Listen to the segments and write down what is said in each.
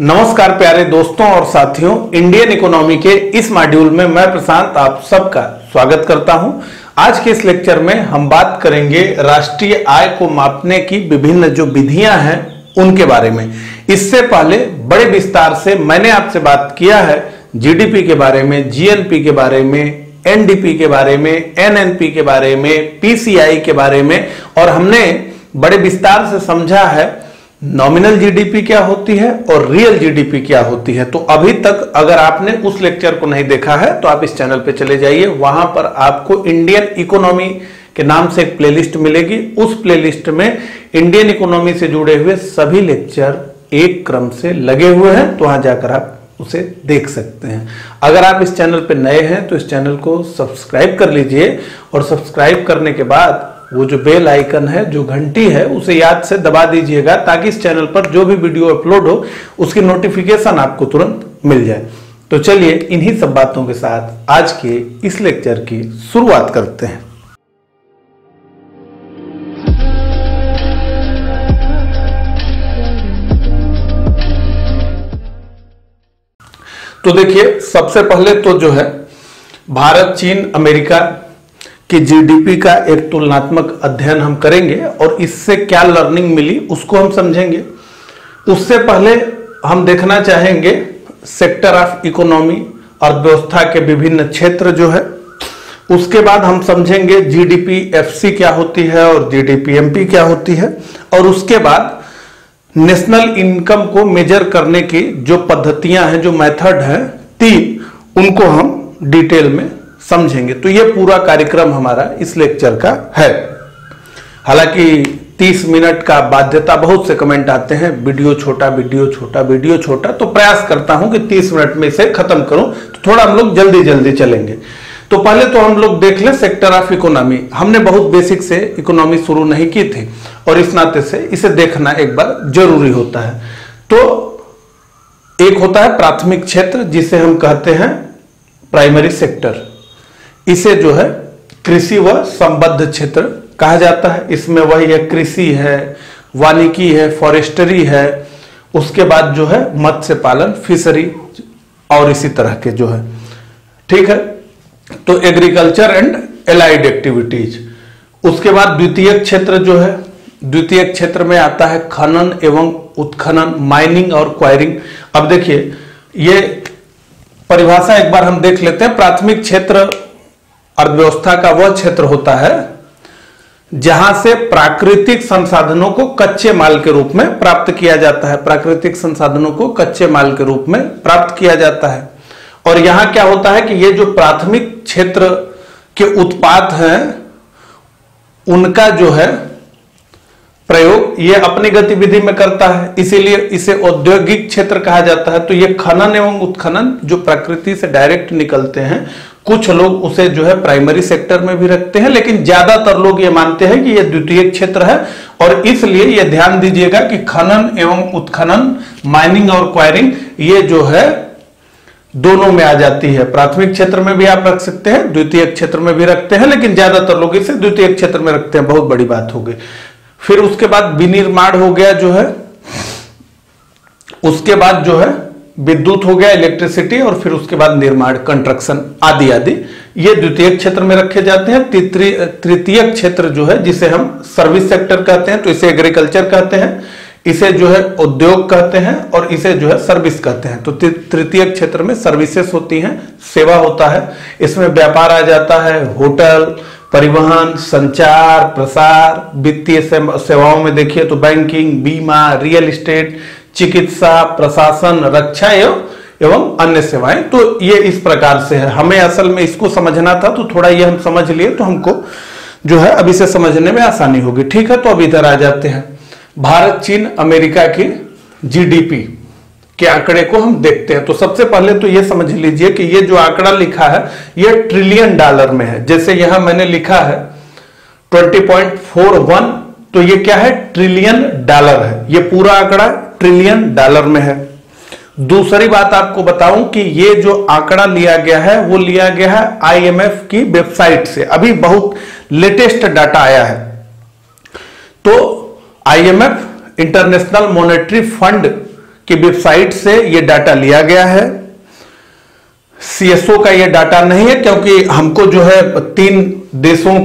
नमस्कार प्यारे दोस्तों और साथियों, इंडियन इकोनॉमी के इस मॉड्यूल में मैं प्रशांत आप सबका स्वागत करता हूं। आज के इस लेक्चर में हम बात करेंगे राष्ट्रीय आय को मापने की विभिन्न जो विधियां हैं उनके बारे में। इससे पहले बड़े विस्तार से मैंने आपसे बात किया है जीडीपी के बारे में, जीएनपी के बारे में, एनडीपी के बारे में, एनएनपी के बारे में, पीसीआई के बारे में, और हमने बड़े विस्तार से समझा है नॉमिनल जीडीपी क्या होती है और रियल जीडीपी क्या होती है। तो अभी तक अगर आपने उस लेक्चर को नहीं देखा है तो आप इस चैनल पे चले जाइए, वहां पर आपको इंडियन इकोनॉमी के नाम से एक प्लेलिस्ट मिलेगी। उस प्लेलिस्ट में इंडियन इकोनॉमी से जुड़े हुए सभी लेक्चर एक क्रम से लगे हुए हैं, तो वहां जाकर आप उसे देख सकते हैं। अगर आप इस चैनल पे नए हैं तो इस चैनल को सब्सक्राइब कर लीजिए, और सब्सक्राइब करने के बाद वो जो बेल आइकन है, जो घंटी है, उसे याद से दबा दीजिएगा ताकि इस चैनल पर जो भी वीडियो अपलोड हो उसकी नोटिफिकेशन आपको तुरंत मिल जाए। तो चलिए इन्हीं सब बातों के साथ आज के इस लेक्चर की शुरुआत करते हैं। तो देखिए, सबसे पहले तो जो है भारत, चीन, अमेरिका कि जीडीपी का एक तुलनात्मक अध्ययन हम करेंगे और इससे क्या लर्निंग मिली उसको हम समझेंगे। उससे पहले हम देखना चाहेंगे सेक्टर ऑफ इकोनॉमी, अर्थव्यवस्था के विभिन्न क्षेत्र जो है। उसके बाद हम समझेंगे जीडीपी एफसी क्या होती है और जीडीपी एमपी क्या होती है, और उसके बाद नेशनल इनकम को मेजर करने की जो पद्धतियां हैं, जो मेथड है 3, उनको हम डिटेल में समझेंगे। तो ये पूरा कार्यक्रम हमारा इस लेक्चर का है। हालांकि 30 मिनट का बाध्यता, बहुत से कमेंट आते हैं वीडियो छोटा, वीडियो छोटा, वीडियो छोटा, तो प्रयास करता हूं कि 30 मिनट में इसे खत्म करूं, तो थोड़ा हम लोग जल्दी जल्दी चलेंगे। तो पहले तो हम लोग देख लें सेक्टर ऑफ इकोनॉमी। हमने बहुत बेसिक से इकोनॉमी शुरू नहीं की थी और इस नाते से इसे देखना एक बार जरूरी होता है। तो एक होता है प्राथमिक क्षेत्र, जिसे हम कहते हैं प्राइमरी सेक्टर। इसे जो है कृषि व संबद्ध क्षेत्र कहा जाता है। इसमें वही है, कृषि है, वानिकी है, फॉरेस्ट्री है, उसके बाद जो है मत्स्य पालन, फिशरी और इसी तरह के जो है, ठीक है। तो एग्रीकल्चर एंड एलाइड एक्टिविटीज। उसके बाद द्वितीय क्षेत्र जो है, द्वितीय क्षेत्र में आता है खनन एवं उत्खनन, माइनिंग और क्वायरिंग। अब देखिए, ये परिभाषा एक बार हम देख लेते हैं। प्राथमिक क्षेत्र अर्थव्यवस्था का वह क्षेत्र होता है जहां से प्राकृतिक संसाधनों को कच्चे माल के रूप में प्राप्त किया जाता है। प्राकृतिक संसाधनों को कच्चे माल के रूप में प्राप्त किया जाता है। और यहां क्या होता है कि ये जो प्राथमिक क्षेत्र के उत्पाद हैं उनका जो है प्रयोग ये अपनी गतिविधि में करता है, इसीलिए इसे औद्योगिक क्षेत्र कहा जाता है। तो ये खनन एवं उत्खनन जो प्रकृति से डायरेक्ट निकलते हैं, कुछ लोग उसे जो है प्राइमरी सेक्टर में भी रखते हैं, लेकिन ज्यादातर लोग ये मानते हैं कि यह द्वितीय क्षेत्र है। और इसलिए यह ध्यान दीजिएगा कि खनन एवं उत्खनन, माइनिंग और क्वायरिंग, ये जो है दोनों में आ जाती है। प्राथमिक क्षेत्र में भी आप रख सकते हैं, द्वितीय क्षेत्र में भी रखते हैं, लेकिन ज्यादातर लोग इसे द्वितीय क्षेत्र में रखते हैं। बहुत बड़ी बात हो गई। फिर उसके बाद विनिर्माण हो गया जो है, उसके बाद जो है विद्युत हो गया, इलेक्ट्रिसिटी, और फिर उसके बाद निर्माण, कंस्ट्रक्शन आदि आदि, ये द्वितीय क्षेत्र में रखे जाते हैं। तृतीय क्षेत्र जो है, जिसे हम सर्विस सेक्टर कहते हैं, तो इसे एग्रीकल्चर कहते हैं, इसे जो है उद्योग कहते हैं, और इसे जो है सर्विस कहते हैं। तो तृतीय क्षेत्र में सर्विसेज होती हैं, सेवा होता है। इसमें व्यापार आ जाता है, होटल, परिवहन, संचार, प्रसार, वित्तीय सेवाओं में देखिए तो बैंकिंग, बीमा, रियल एस्टेट, चिकित्सा, प्रशासन, रक्षा एवं अन्य सेवाएं। तो ये इस प्रकार से है। हमें असल में इसको समझना था, तो थोड़ा ये हम समझ लिए तो हमको जो है अब इसे समझने में आसानी होगी। ठीक है, तो अब इधर आ जाते हैं। भारत, चीन, अमेरिका की जीडीपी के आंकड़े को हम देखते हैं। तो सबसे पहले तो ये समझ लीजिए कि ये जो आंकड़ा लिखा है ये ट्रिलियन डॉलर में है। जैसे यहां मैंने लिखा है 20.41, तो ये क्या है, ट्रिलियन डॉलर है। ये पूरा आंकड़ा ट्रिलियन डॉलर में है। दूसरी बात आपको बताऊं कि ये जो आंकड़ा लिया गया है वो लिया गया है आईएमएफ की वेबसाइट से। अभी बहुत लेटेस्ट डाटा आया है। तो आईएमएफ इंटरनेशनल मॉनेटरी फंड की वेबसाइट से यह डाटा लिया गया है। सीएसओ का यह डाटा नहीं है, क्योंकि हमको जो है 3 देशों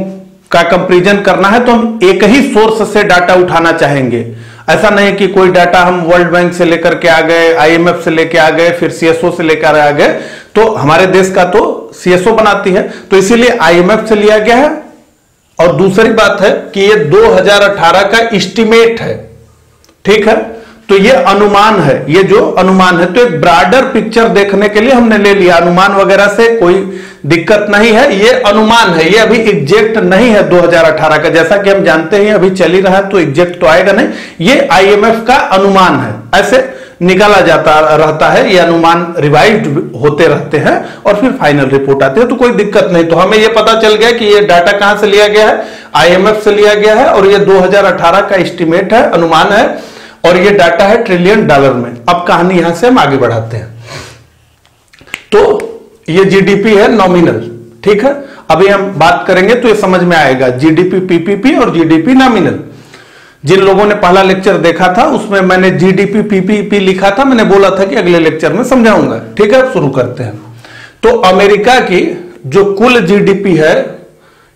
का कंपैरिजन करना है, तो हम एक ही सोर्स से डाटा उठाना चाहेंगे। ऐसा नहीं कि कोई डाटा हम वर्ल्ड बैंक से लेकर के आ गए, आईएमएफ से लेकर आ गए, फिर सीएसओ से लेकर आ गए। तो हमारे देश का तो सीएसओ बनाती है, तो इसीलिए आईएमएफ से लिया गया है। और दूसरी बात है कि ये 2018 का एस्टिमेट है, ठीक है, तो ये अनुमान है, ये जो अनुमान है, तो एक ब्रॉडर पिक्चर देखने के लिए हमने ले लिया। अनुमान वगैरह से कोई दिक्कत नहीं है, ये अनुमान है, ये अभी एग्जैक्ट नहीं है 2018 का। जैसा कि हम जानते हैं अभी चल ही रहा है, तो एग्जैक्ट तो आएगा नहीं, ये आईएमएफ का अनुमान है। ऐसे निकाला जाता रहता है, ये अनुमान रिवाइज्ड होते रहते हैं और फिर फाइनल रिपोर्ट आती है, तो कोई दिक्कत नहीं। तो हमें ये पता चल गया कि ये डाटा कहां से लिया गया है, आईएमएफ से लिया गया है, और ये 2018 का एस्टिमेट है, अनुमान है, और ये डाटा है ट्रिलियन डॉलर में। अब कहानी यहां से हम आगे बढ़ाते हैं। तो ये जीडीपी है नॉमिनल, ठीक है। अभी हम बात करेंगे तो ये समझ में आएगा, जीडीपी पीपीपी और जीडीपी नॉमिनल। जिन लोगों ने पहला लेक्चर देखा था उसमें मैंने जीडीपी पीपीपी लिखा था, मैंने बोला था कि अगले लेक्चर में समझाऊंगा, ठीक है। शुरू करते हैं। तो अमेरिका की जो कुल जीडीपी है,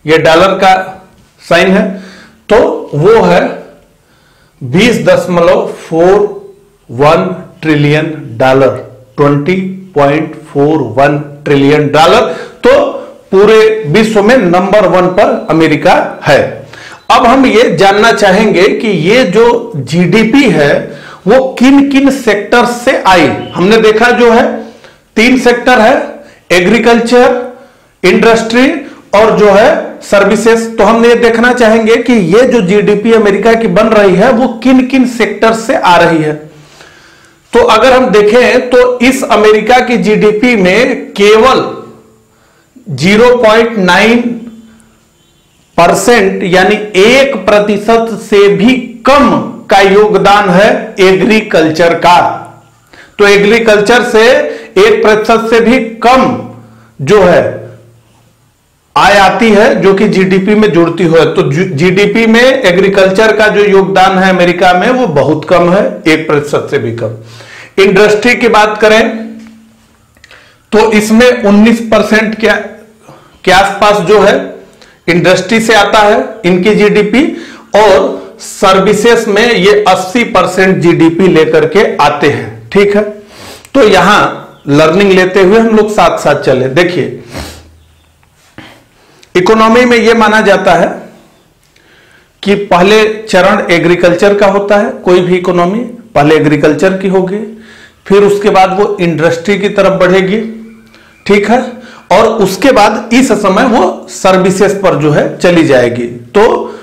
ये डॉलर का साइन है, तो वो है 20.41 ट्रिलियन डॉलर, 20.41 ट्रिलियन डॉलर। तो पूरे विश्व में नंबर 1 पर अमेरिका है। अब हम ये जानना चाहेंगे कि ये जो जीडीपी है वो किन किन सेक्टर से आई। हमने देखा जो है 3 सेक्टर है, एग्रीकल्चर, इंडस्ट्री और जो है सर्विसेज। तो हम ये देखना चाहेंगे कि ये जो जीडीपी अमेरिका की बन रही है वो किन किन सेक्टर से आ रही है। तो अगर हम देखें तो इस अमेरिका की जीडीपी में केवल 0.9% यानी 1% से भी कम का योगदान है एग्रीकल्चर का। तो एग्रीकल्चर से 1% से भी कम जो है आय आती है, जो कि जीडीपी में जुड़ती हो। तो जीडीपी में एग्रीकल्चर का जो योगदान है अमेरिका में वो बहुत कम है, 1% से भी कम। इंडस्ट्री की बात करें तो इसमें 19% के आसपास जो है इंडस्ट्री से आता है इनकी जीडीपी, और सर्विसेज में ये 80% जीडीपी लेकर के आते हैं, ठीक है। तो यहां लर्निंग लेते हुए हम लोग साथ साथ चले। देखिए, इकोनॉमी में यह माना जाता है कि पहले चरण एग्रीकल्चर का होता है। कोई भी इकोनॉमी पहले एग्रीकल्चर की होगी, फिर उसके बाद वो इंडस्ट्री की तरफ बढ़ेगी, ठीक है, और उसके बाद इस समय वो सर्विसेज पर जो है चली जाएगी। तो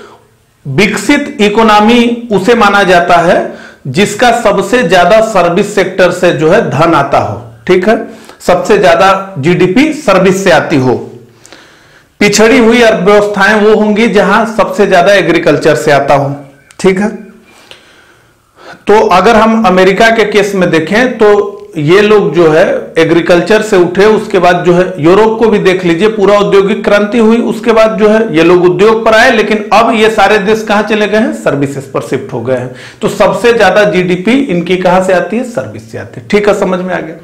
विकसित इकोनॉमी उसे माना जाता है जिसका सबसे ज्यादा सर्विस सेक्टर से जो है धन आता हो, ठीक है, सबसे ज्यादा जीडीपी सर्विस से आती हो। पिछड़ी हुई अर्थव्यवस्थाएं वो होंगी जहां सबसे ज्यादा एग्रीकल्चर से आता हो, ठीक है। तो अगर हम अमेरिका के केस में देखें तो ये लोग जो है एग्रीकल्चर से उठे, उसके बाद जो है यूरोप को भी देख लीजिए, पूरा औद्योगिक क्रांति हुई, उसके बाद जो है ये लोग उद्योग पर आए, लेकिन अब ये सारे देश कहां चले गए हैं, सर्विसेज पर शिफ्ट हो गए हैं। तो सबसे ज्यादा जीडीपी इनकी कहां से आती है, सर्विस से आती है, ठीक है, समझ में आ गया।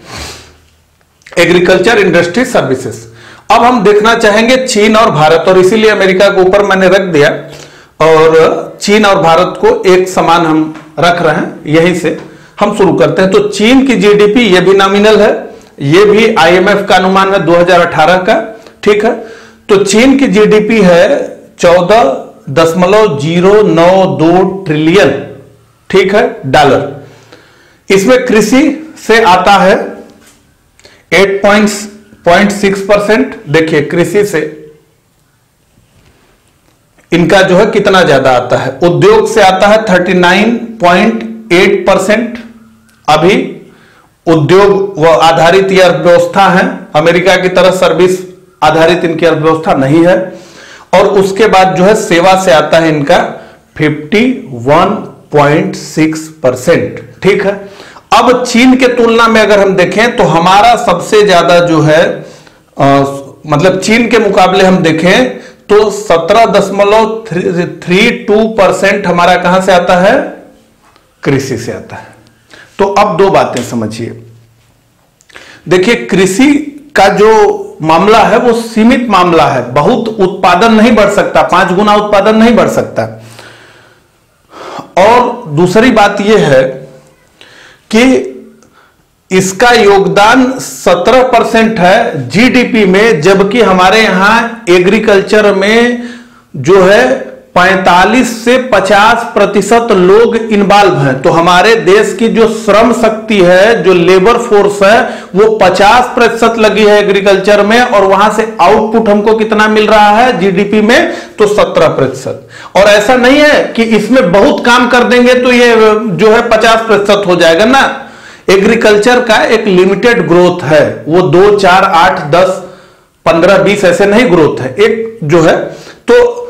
Agriculture, industry, services. अब हम देखना चाहेंगे चीन और भारत, और इसीलिए अमेरिका को ऊपर मैंने रख दिया और चीन और भारत को एक समान हम रख रहे हैं। यहीं से हम शुरू करते हैं। तो चीन की जीडीपी ये भी नॉमिनल है, ये भी आईएमएफ का अनुमान है 2018 का, ठीक है। तो चीन की जीडीपी है 14.092 ट्रिलियन, ठीक है, डॉलर। इसमें कृषि से आता है 8.6%। देखिए, कृषि से इनका जो है कितना ज्यादा आता है। उद्योग से आता है 39.8%। अभी उद्योग व आधारित यह अर्थव्यवस्था है, अमेरिका की तरह सर्विस आधारित इनकी अर्थव्यवस्था नहीं है। और उसके बाद जो है सेवा से आता है इनका 51.6%, ठीक है। अब चीन के तुलना में अगर हम देखें तो हमारा सबसे ज्यादा जो है मतलब चीन के मुकाबले हम देखें तो 17.32% हमारा कहां से आता है, कृषि से आता है। तो अब दो बातें समझिए। देखिए, कृषि का जो मामला है वो सीमित मामला है, बहुत उत्पादन नहीं बढ़ सकता, 5 गुना उत्पादन नहीं बढ़ सकता। और दूसरी बात यह है कि इसका योगदान 17% है जीडीपी में, जबकि हमारे यहां एग्रीकल्चर में जो है 45 से 50% लोग इन्वॉल्व हैं। तो हमारे देश की जो श्रम शक्ति है, जो लेबर फोर्स है, वो 50% लगी है एग्रीकल्चर में, और वहां से आउटपुट हमको कितना मिल रहा है जीडीपी में, तो 17%। और ऐसा नहीं है कि इसमें बहुत काम कर देंगे तो ये जो है 50% हो जाएगा ना। एग्रीकल्चर का एक लिमिटेड ग्रोथ है, वो 2, 4, 8, 10, 15, 20 ऐसे नहीं ग्रोथ है, एक जो है। तो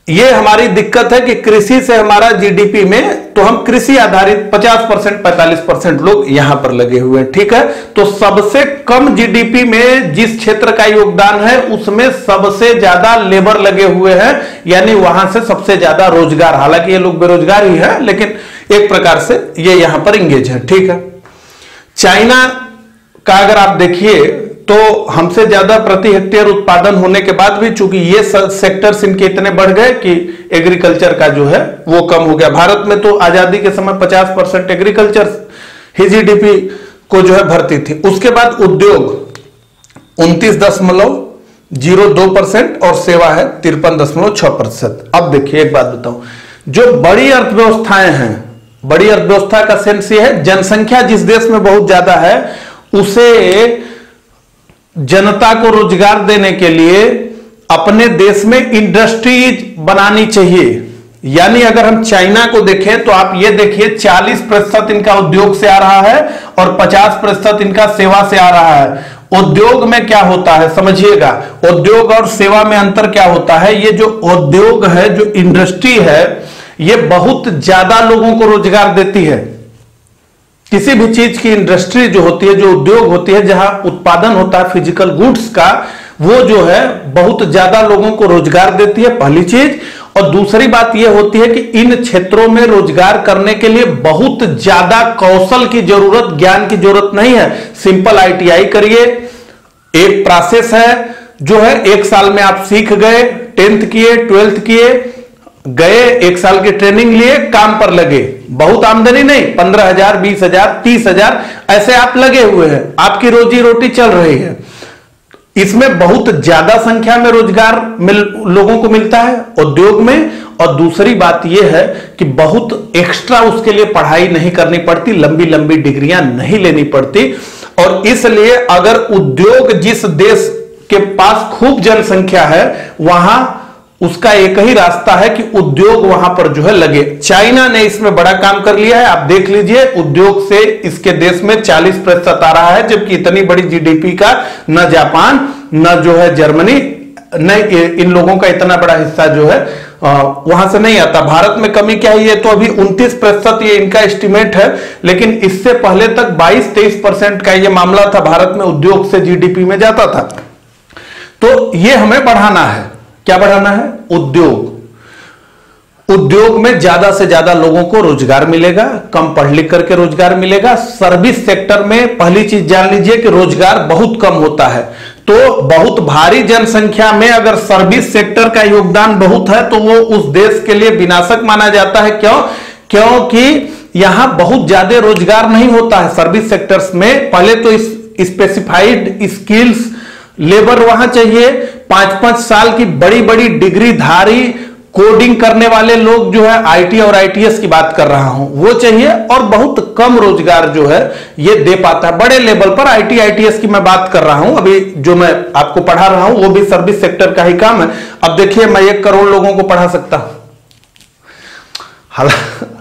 ये हमारी दिक्कत है कि कृषि से हमारा जीडीपी में, तो हम कृषि आधारित 50%, 45% लोग यहां पर लगे हुए हैं, ठीक है। तो सबसे कम जीडीपी में जिस क्षेत्र का योगदान है उसमें सबसे ज्यादा लेबर लगे हुए हैं, यानी वहां से सबसे ज्यादा रोजगार, हालांकि ये लोग बेरोजगार ही है, लेकिन एक प्रकार से ये यहां पर इंगेज है, ठीक है। चाइना का अगर आप देखिए तो हमसे ज्यादा प्रति हेक्टेयर उत्पादन होने के बाद भी, चूंकि ये सेक्टर्स इनके इतने बढ़ गए कि एग्रीकल्चर का जो है वो कम हो गया। भारत में तो आजादी के समय 50% एग्रीकल्चर ही जीडीपी को जो है भरती थी। उसके बाद उद्योग 29.02% और सेवा है 53.6%। अब देखिए एक बात बताऊं, जो बड़ी अर्थव्यवस्थाएं हैं, बड़ी अर्थव्यवस्था का सेंस ये है, जनसंख्या जिस देश में बहुत ज्यादा है उसे जनता को रोजगार देने के लिए अपने देश में इंडस्ट्रीज बनानी चाहिए। यानी अगर हम चाइना को देखें तो आप ये देखिए 40% इनका उद्योग से आ रहा है और 50% इनका सेवा से आ रहा है। उद्योग में क्या होता है समझिएगा, उद्योग और सेवा में अंतर क्या होता है। ये जो उद्योग है, जो इंडस्ट्री है, ये बहुत ज्यादा लोगों को रोजगार देती है। किसी भी चीज की इंडस्ट्री जो होती है, जो उद्योग होती है, जहां उत्पादन होता है फिजिकल गुड्स का, वो जो है बहुत ज्यादा लोगों को रोजगार देती है, पहली चीज। और दूसरी बात यह होती है कि इन क्षेत्रों में रोजगार करने के लिए बहुत ज्यादा कौशल की जरूरत, ज्ञान की जरूरत नहीं है। सिंपल आईटीआई करिए, एक प्रोसेस है जो है 1 साल में आप सीख गए, 10th किए, 12th किए, गए, 1 साल की ट्रेनिंग लिए, काम पर लगे। बहुत आमदनी नहीं, 15,000, 20,000, 30,000 ऐसे आप लगे हुए हैं, आपकी रोजी रोटी चल रही है। इसमें बहुत ज्यादा संख्या में रोजगार लोगों को मिलता है उद्योग में। और दूसरी बात यह है कि बहुत एक्स्ट्रा उसके लिए पढ़ाई नहीं करनी पड़ती, लंबी लंबी डिग्रियां नहीं लेनी पड़ती। और इसलिए अगर उद्योग जिस देश के पास खूब जनसंख्या है, वहां उसका एक ही रास्ता है कि उद्योग वहां पर जो है लगे। चाइना ने इसमें बड़ा काम कर लिया है, आप देख लीजिए, उद्योग से इसके देश में 40% आ रहा है, जबकि इतनी बड़ी जीडीपी का न जापान, न जो है जर्मनी, न इन लोगों का इतना बड़ा हिस्सा जो है वहां से नहीं आता। भारत में कमी क्या है, ये तो अभी 29% ये इनका एस्टिमेट है, लेकिन इससे पहले तक 22-23% का ये मामला था, भारत में उद्योग से जीडीपी में जाता था। तो ये हमें बढ़ाना है। क्या बढ़ाना है? उद्योग। उद्योग में ज्यादा से ज्यादा लोगों को रोजगार मिलेगा, कम पढ़ लिख करके रोजगार मिलेगा। सर्विस सेक्टर में पहली चीज जान लीजिए कि रोजगार बहुत कम होता है। तो बहुत भारी जनसंख्या में अगर सर्विस सेक्टर का योगदान बहुत है तो वो उस देश के लिए विनाशक माना जाता है। क्यों? क्योंकि यहां बहुत ज्यादा रोजगार नहीं होता है सर्विस सेक्टर्स में। पहले तो स्पेसिफाइड स्किल्स लेबर वहां चाहिए, 5-5 साल की बड़ी बड़ी डिग्री धारी कोडिंग करने वाले लोग जो है, आईटी और आईटीएस की बात कर रहा हूं, वो चाहिए। और बहुत कम रोजगार जो है ये दे पाता है बड़े लेवल पर। आईटी आईटीएस की मैं बात कर रहा हूं, अभी जो मैं आपको पढ़ा रहा हूं वो भी सर्विस सेक्टर का ही काम है। अब देखिए, मैं 1 करोड़ लोगों को पढ़ा सकता हूं,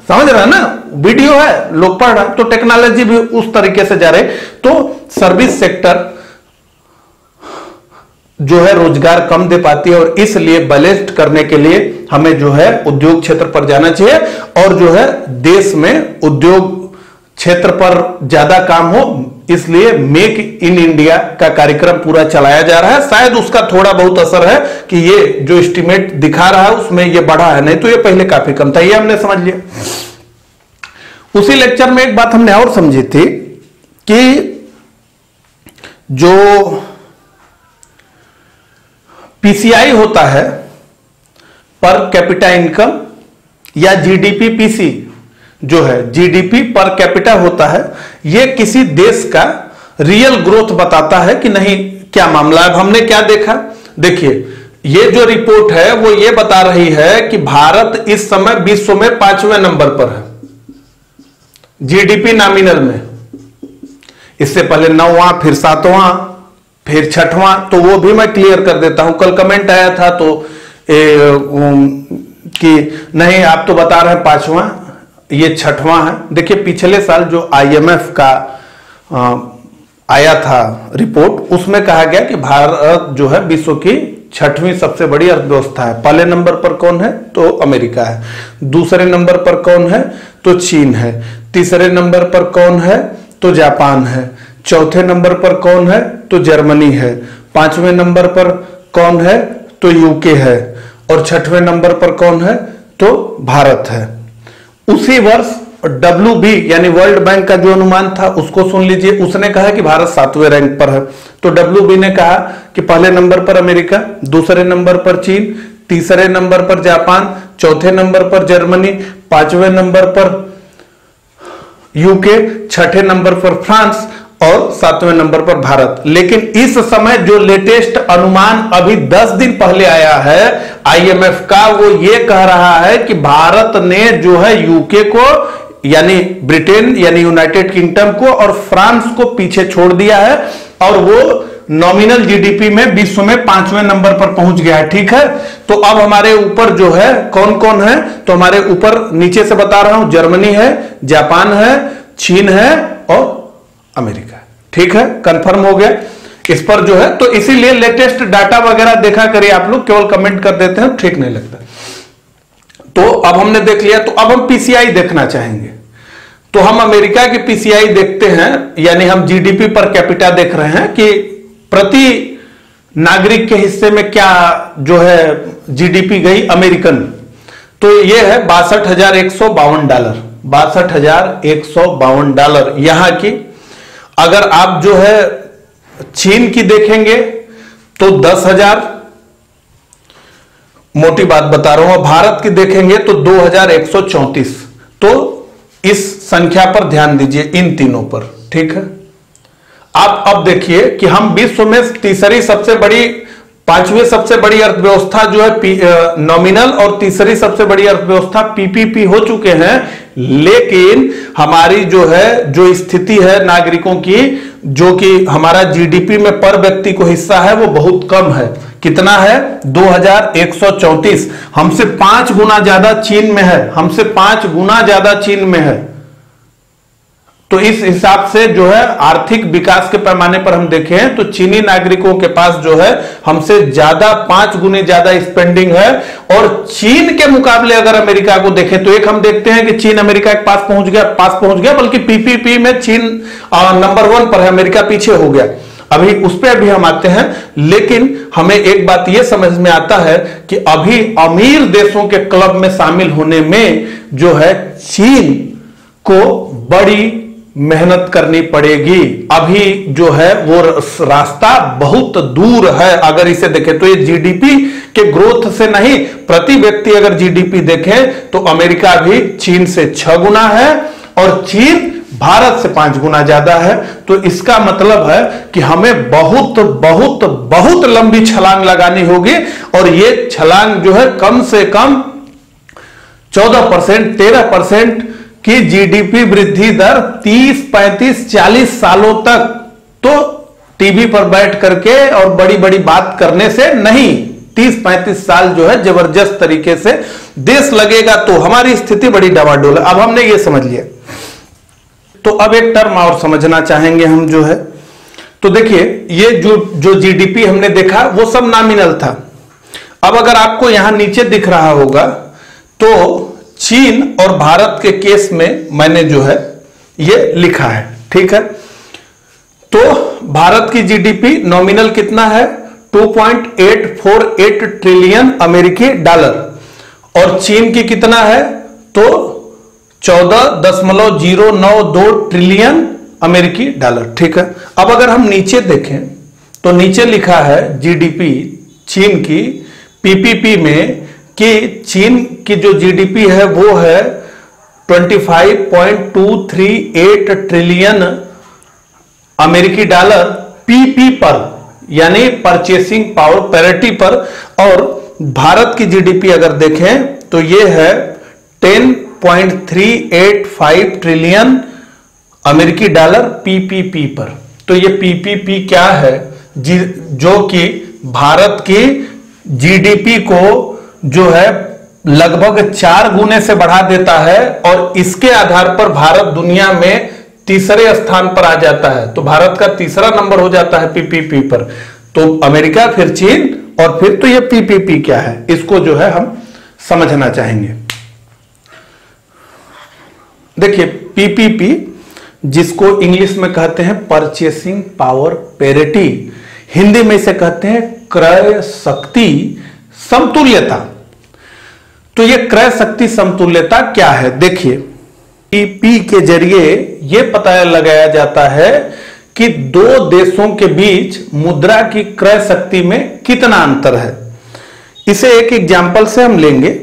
समझ रहे हैं ना, वीडियो है, लोग पढ़ रहे हैं, तो टेक्नोलॉजी भी उस तरीके से जा रही। तो सर्विस सेक्टर जो है रोजगार कम दे पाती है, और इसलिए बैलेंस करने के लिए हमें जो है उद्योग क्षेत्र पर जाना चाहिए। और जो है देश में उद्योग क्षेत्र पर ज्यादा काम हो, इसलिए मेक इन इंडिया का कार्यक्रम पूरा चलाया जा रहा है। शायद उसका थोड़ा बहुत असर है कि ये जो एस्टिमेट दिखा रहा है उसमें ये बढ़ा है, नहीं तो ये पहले काफी कम था, ये हमने समझ लिया। उसी लेक्चर में एक बात हमने और समझी थी कि जो पीसीआई होता है, पर कैपिटा इनकम, या जीडीपी पीसी जो है जीडीपी पर कैपिटा होता है, यह किसी देश का रियल ग्रोथ बताता है कि नहीं, क्या मामला है। अब हमने क्या देखा, देखिए ये जो रिपोर्ट है वो ये बता रही है कि भारत इस समय विश्व में 5वें नंबर पर है जीडीपी नॉमिनल में। इससे पहले 9वां, फिर 7वां, फिर 6वां, तो वो भी मैं क्लियर कर देता हूं। कल कमेंट आया था तो कि नहीं आप तो बता रहे हैं 5वां, ये 6वां है। देखिए पिछले साल जो आईएमएफ का आया था रिपोर्ट, उसमें कहा गया कि भारत जो है विश्व की 6वीं सबसे बड़ी अर्थव्यवस्था है। पहले नंबर पर कौन है, तो अमेरिका है। दूसरे नंबर पर कौन है, तो चीन है। तीसरे नंबर पर कौन है, तो जापान है। चौथे नंबर पर कौन है, तो जर्मनी है। 5वें नंबर पर कौन है, तो यूके है। और 6वें नंबर पर कौन है, तो भारत है। उसी वर्ष WB यानी वर्ल्ड बैंक का जो अनुमान था उसको सुन लीजिए, उसने कहा कि भारत 7वें रैंक पर है। तो WB ने कहा कि पहले नंबर पर अमेरिका, दूसरे नंबर पर चीन, तीसरे नंबर पर जापान, चौथे नंबर पर जर्मनी, 5वें नंबर पर यूके, 6ठे नंबर पर फ्रांस और 7वें नंबर पर भारत। लेकिन इस समय जो लेटेस्ट अनुमान अभी 10 दिन पहले आया है आईएमएफ का, वो ये कह रहा है कि भारत ने जो है यूके को यानी ब्रिटेन यानी यूनाइटेड किंगडम को और फ्रांस को पीछे छोड़ दिया है और वो नॉमिनल जीडीपी में विश्व में 5वें नंबर पर पहुंच गया है। ठीक है, तो अब हमारे ऊपर जो है कौन कौन है, तो हमारे ऊपर नीचे से बता रहा हूं, जर्मनी है, जापान है, चीन है और अमेरिका। ठीक है, कंफर्म हो गया इस पर जो है। तो इसीलिए लेटेस्ट डाटा वगैरह देखा करिए आप लोग, केवल कमेंट कर देते हैं ठीक नहीं लगता। तो अब हमने देख लिया, तो अब हम पीसीआई देखना चाहेंगे। तो हम अमेरिका की पीसीआई देखते हैं, यानी हम जीडीपी पर कैपिटा देख रहे हैं कि प्रति नागरिक के हिस्से में क्या जो है जीडीपी गई अमेरिकन। तो ये है $62,152, $62,152 यहां की। अगर आप जो है चीन की देखेंगे तो 10,000, मोटी बात बता रहा हूं। भारत की देखेंगे तो 2,134। तो इस संख्या पर ध्यान दीजिए, इन तीनों पर। ठीक है, आप अब देखिए कि हम विश्व में तीसरी सबसे बड़ी, 5वीं सबसे बड़ी अर्थव्यवस्था जो है नॉमिनल और तीसरी सबसे बड़ी अर्थव्यवस्था पीपीपी हो चुके हैं। लेकिन हमारी जो है जो स्थिति है नागरिकों की, जो कि हमारा जीडीपी में पर व्यक्ति को हिस्सा है वो बहुत कम है। कितना है, 2,134। हमसे 5 गुना ज्यादा चीन में है, हमसे 5 गुना ज्यादा चीन में है। तो इस हिसाब से जो है आर्थिक विकास के पैमाने पर हम देखें तो चीनी नागरिकों के पास जो है हमसे ज्यादा 5 गुने ज्यादा स्पेंडिंग है। और चीन के मुकाबले अगर अमेरिका को देखें तो एक हम देखते हैं कि चीन अमेरिका के पास पहुंच गया, बल्कि पीपीपी में चीन नंबर 1 पर है, अमेरिका पीछे हो गया। अभी उस पर भी हम आते हैं। लेकिन हमें एक बात यह समझ में आता है कि अभी अमीर देशों के क्लब में शामिल होने में जो है चीन को बड़ी मेहनत करनी पड़ेगी। अभी जो है वो रास्ता बहुत दूर है। अगर इसे देखें तो ये जीडीपी के ग्रोथ से नहीं, प्रति व्यक्ति अगर जीडीपी देखें तो अमेरिका भी चीन से 6 गुना है और चीन भारत से 5 गुना ज्यादा है। तो इसका मतलब है कि हमें बहुत बहुत बहुत लंबी छलांग लगानी होगी और ये छलांग जो है कम से कम 14%, 13% की जीडीपी वृद्धि दर 30, 35, 40 सालों तक, तो टीवी पर बैठ करके और बड़ी बड़ी बात करने से नहीं, 30-35 साल जो है जबरदस्त तरीके से देश लगेगा तो हमारी स्थिति बड़ी डवाडोल है। अब हमने ये समझ लिया, तो अब एक टर्म और समझना चाहेंगे हम जो है। तो देखिए ये जो जीडीपी हमने देखा वो सब नॉमिनल था। अब अगर आपको यहां नीचे दिख रहा होगा तो चीन और भारत के केस में मैंने जो है ये लिखा है। ठीक है, तो भारत की जीडीपी नॉमिनल कितना है, 2.848 ट्रिलियन अमेरिकी डॉलर, और चीन की कितना है तो 14.092 ट्रिलियन अमेरिकी डॉलर। ठीक है, अब अगर हम नीचे देखें तो नीचे लिखा है जीडीपी चीन की पीपीपी में कि चीन की जो जीडीपी है वो है 25.238 ट्रिलियन अमेरिकी डॉलर पीपी पर, यानी परचेसिंग पावर पैरिटी पर। और भारत की जीडीपी अगर देखें तो ये है 10.385 ट्रिलियन अमेरिकी डॉलर पीपीपी पर। तो ये पीपीपी क्या है, जो कि भारत की जीडीपी को जो है लगभग 4 गुने से बढ़ा देता है, और इसके आधार पर भारत दुनिया में तीसरे स्थान पर आ जाता है। तो भारत का तीसरा नंबर हो जाता है पीपीपी पर। तो अमेरिका, फिर चीन, और फिर तो ये पीपीपी क्या है, इसको जो है हम समझना चाहेंगे। देखिए पीपीपी, जिसको इंग्लिश में कहते हैं परचेसिंग पावर पैरिटी, हिंदी में इसे कहते हैं क्रय शक्ति समतुल्यता। तो ये क्रय शक्ति समतुल्यता क्या है, देखिए पीपी के जरिए यह पता लगाया जाता है कि दो देशों के बीच मुद्रा की क्रय शक्ति में कितना अंतर है। इसे एक एग्जाम्पल से हम लेंगे।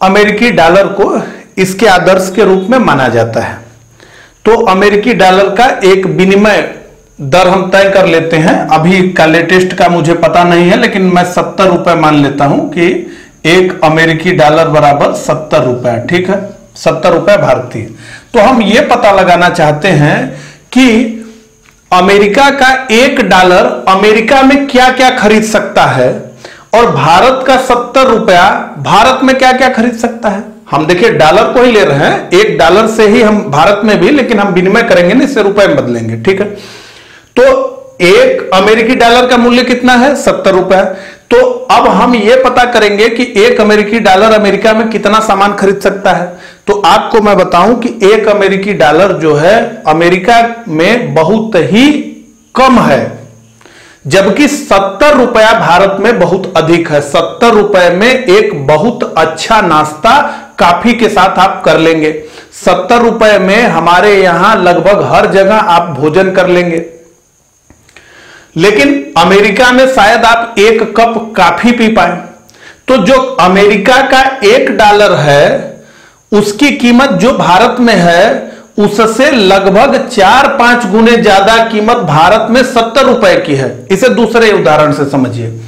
अमेरिकी डॉलर को इसके आदर्श के रूप में माना जाता है। तो अमेरिकी डॉलर का एक विनिमय दर हम तय कर लेते हैं। अभी का लेटेस्ट का मुझे पता नहीं है, लेकिन मैं 70 रुपए मान लेता हूं कि एक अमेरिकी डॉलर बराबर 70 रुपए। ठीक है, 70 रुपए भारतीय। तो हम ये पता लगाना चाहते हैं कि अमेरिका का एक डॉलर अमेरिका में क्या क्या खरीद सकता है, और भारत का 70 रुपया भारत में क्या क्या खरीद सकता है। हम देखिए डॉलर को ही ले रहे हैं, एक डॉलर से ही हम भारत में भी, लेकिन हम विनिमय करेंगे ना, इससे रुपए में बदलेंगे। ठीक है, तो एक अमेरिकी डॉलर का मूल्य कितना है, 70 रुपया। तो अब हम यह पता करेंगे कि एक अमेरिकी डॉलर अमेरिका में कितना सामान खरीद सकता है। तो आपको मैं बताऊं कि एक अमेरिकी डॉलर जो है अमेरिका में बहुत ही कम है, जबकि 70 रुपया भारत में बहुत अधिक है। 70 रुपए में एक बहुत अच्छा नाश्ता काफी के साथ आप कर लेंगे। 70 रुपए में हमारे यहां लगभग हर जगह आप भोजन कर लेंगे। लेकिन अमेरिका में शायद आप एक कप काफी पी पाए। तो जो अमेरिका का एक डॉलर है उसकी कीमत जो भारत में है उससे लगभग 4-5 गुने ज्यादा कीमत भारत में 70 रुपए की है। इसे दूसरे उदाहरण से समझिए।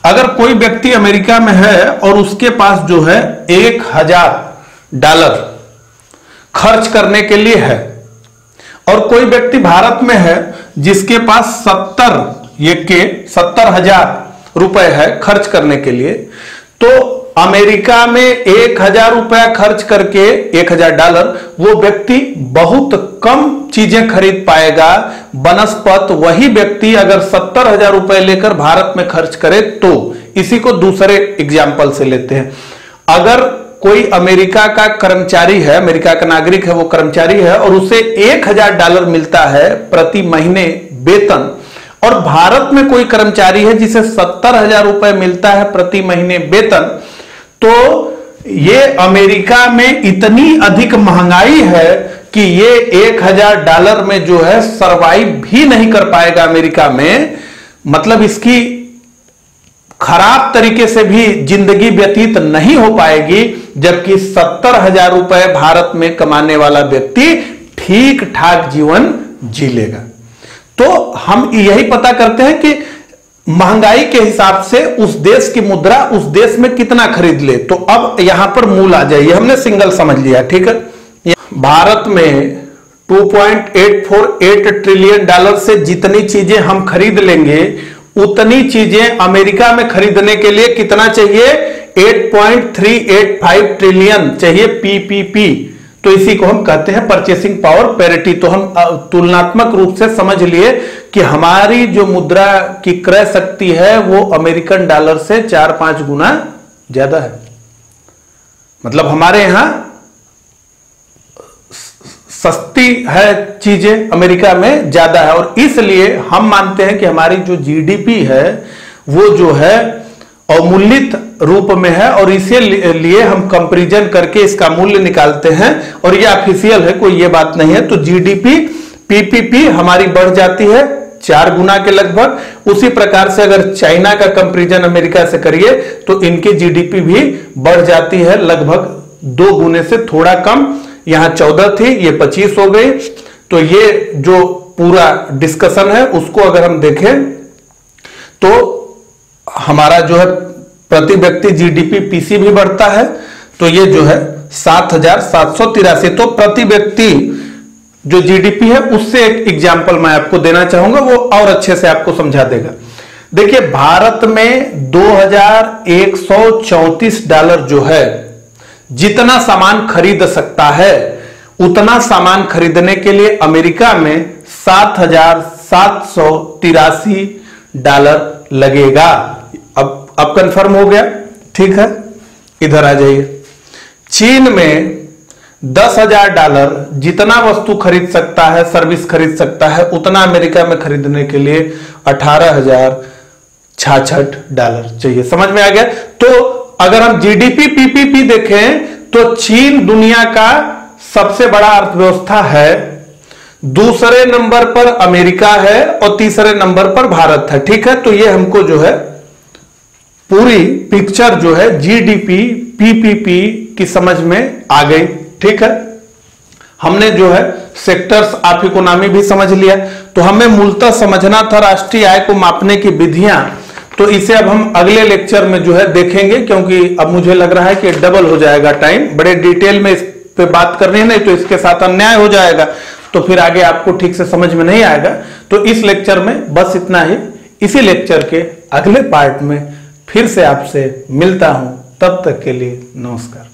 अगर कोई व्यक्ति अमेरिका में है और उसके पास जो है 1000 डॉलर खर्च करने के लिए है, और कोई व्यक्ति भारत में है जिसके पास 70,000 रुपए है खर्च करने के लिए, तो अमेरिका में 1000 रुपया खर्च करके 1000 डॉलर वो व्यक्ति बहुत कम चीजें खरीद पाएगा बनस्पत वही व्यक्ति अगर 70,000 रुपए लेकर भारत में खर्च करे तो। इसी को दूसरे एग्जाम्पल से लेते हैं। अगर कोई अमेरिका का कर्मचारी है, अमेरिका का नागरिक है, वो कर्मचारी है और उसे 1000 डॉलर मिलता है प्रति महीने वेतन, और भारत में कोई कर्मचारी है जिसे 70,000 रुपए मिलता है प्रति महीने वेतन, तो ये अमेरिका में इतनी अधिक महंगाई है कि ये 1000 डॉलर में जो है सरवाइव भी नहीं कर पाएगा अमेरिका में। मतलब इसकी खराब तरीके से भी जिंदगी व्यतीत नहीं हो पाएगी, जबकि 70,000 रुपए भारत में कमाने वाला व्यक्ति ठीक ठाक जीवन जी लेगा। तो हम यही पता करते हैं कि महंगाई के हिसाब से उस देश की मुद्रा उस देश में कितना खरीद ले। तो अब यहां पर मूल आ जाइए, हमने सिंगल समझ लिया। ठीक है, भारत में 2.848 ट्रिलियन डॉलर से जितनी चीजें हम खरीद लेंगे उतनी चीजें अमेरिका में खरीदने के लिए कितना चाहिए, 8.385 ट्रिलियन चाहिए पीपीपी। तो इसी को हम कहते हैं परचेसिंग पावर पैरिटी। तो हम तुलनात्मक रूप से समझ लिए कि हमारी जो मुद्रा की क्रय शक्ति है वो अमेरिकन डॉलर से 4-5 गुना ज्यादा है। मतलब हमारे यहां सस्ती है चीजें, अमेरिका में ज्यादा है, और इसलिए हम मानते हैं कि हमारी जो जीडीपी है वो जो है अवमूल्यित रूप में है और इसीलिए हम कंपैरिजन करके इसका मूल्य निकालते हैं और ये ऑफिशियल है, कोई ये बात नहीं है। तो जीडीपी पीपीपी हमारी बढ़ जाती है 4 गुना के लगभग। उसी प्रकार से अगर चाइना का कंपैरिजन अमेरिका से करिए तो इनकी जीडीपी भी बढ़ जाती है लगभग 2 गुने से थोड़ा कम। यहां 14 थी, ये 25 हो गई। तो ये जो पूरा डिस्कशन है उसको अगर हम देखें तो हमारा जो है प्रति व्यक्ति जीडीपी पीसी भी बढ़ता है। तो ये जो है 7,783। तो प्रति व्यक्ति जो जीडीपी है उससे एक एग्जांपल मैं आपको देना चाहूंगा, वो और अच्छे से आपको समझा देगा। देखिए भारत में 2134 डॉलर जो है जितना सामान खरीद सकता है उतना सामान खरीदने के लिए अमेरिका में 7,783 डॉलर लगेगा। अब कंफर्म हो गया, ठीक है। इधर आ जाइए। चीन में 10,000 डॉलर जितना वस्तु खरीद सकता है, सर्विस खरीद सकता है, उतना अमेरिका में खरीदने के लिए 18,066 डॉलर चाहिए। समझ में आ गया। तो अगर हम जीडीपी पीपीपी देखें तो चीन दुनिया का सबसे बड़ा अर्थव्यवस्था है, दूसरे नंबर पर अमेरिका है और तीसरे नंबर पर भारत है, ठीक है। तो ये हमको जो है पूरी पिक्चर जो है जीडीपी पीपीपी की समझ में आ गई, ठीक है। हमने जो है सेक्टर्स ऑफ इकोनॉमी भी समझ लिया। तो हमें मूलतः समझना था राष्ट्रीय आय को मापने की विधियां। तो इसे अब हम अगले लेक्चर में जो है देखेंगे, क्योंकि अब मुझे लग रहा है कि डबल हो जाएगा टाइम, बड़े डिटेल में इस पे बात करनी है, नहीं तो इसके साथ अन्याय हो जाएगा, तो फिर आगे आपको ठीक से समझ में नहीं आएगा। तो इस लेक्चर में बस इतना ही। इसी लेक्चर के अगले पार्ट में फिर से आपसे मिलता हूं, तब तक के लिए नमस्कार।